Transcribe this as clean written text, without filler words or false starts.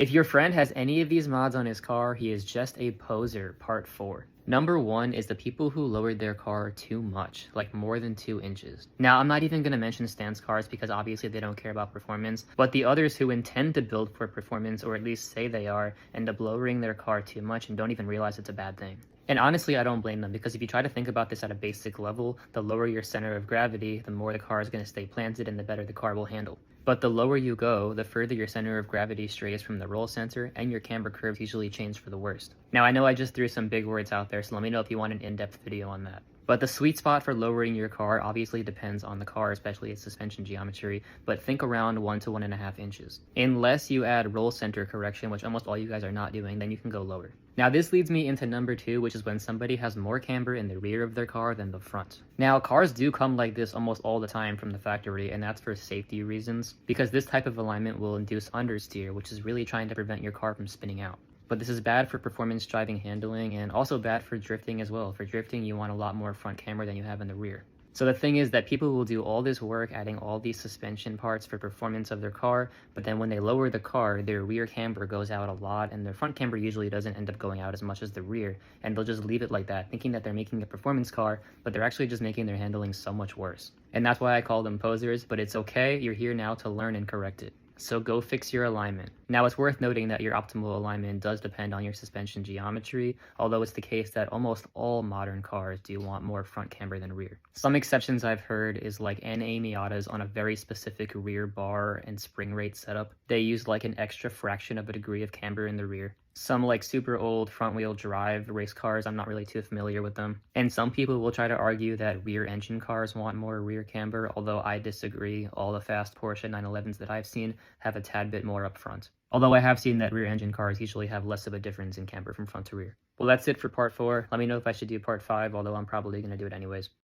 If your friend has any of these mods on his car, he is just a poser, part 4. Number 1 is the people who lowered their car too much, like more than 2 inches. Now, I'm not even going to mention stance cars because obviously they don't care about performance, but the others who intend to build for performance, or at least say they are, end up lowering their car too much and don't even realize it's a bad thing. And honestly, I don't blame them, because if you try to think about this at a basic level, the lower your center of gravity, the more the car is going to stay planted and the better the car will handle. But the lower you go, the further your center of gravity strays from the roll center, and your camber curves usually change for the worst. Now, I know I just threw some big words out there, so let me know if you want an in-depth video on that. But the sweet spot for lowering your car obviously depends on the car, especially its suspension geometry, but think around 1 to 1.5 inches. Unless you add roll center correction, which almost all you guys are not doing, then you can go lower. Now this leads me into number 2, which is when somebody has more camber in the rear of their car than the front. Now cars do come like this almost all the time from the factory, and that's for safety reasons, because this type of alignment will induce understeer, which is really trying to prevent your car from spinning out. But this is bad for performance driving handling, and also bad for drifting as well. For drifting, you want a lot more front camber than you have in the rear. So the thing is that people will do all this work adding all these suspension parts for performance of their car, but then when they lower the car, their rear camber goes out a lot, and their front camber usually doesn't end up going out as much as the rear, and they'll just leave it like that, thinking that they're making a performance car, but they're actually just making their handling so much worse. And that's why I call them posers, but it's okay, you're here now to learn and correct it. So go fix your alignment. Now it's worth noting that your optimal alignment does depend on your suspension geometry, although it's the case that almost all modern cars do want more front camber than rear. Some exceptions I've heard is like NA Miatas on a very specific rear bar and spring rate setup. They use like an extra fraction of a degree of camber in the rear. Some like super old front wheel drive race cars, I'm not really too familiar with them. And some people will try to argue that rear engine cars want more rear camber, although I disagree. All the fast Porsche 911s that I've seen have a tad bit more up front. Although I have seen that rear engine cars usually have less of a difference in camber from front to rear. Well, that's it for part 4. Let me know if I should do part 5, although I'm probably going to do it anyways.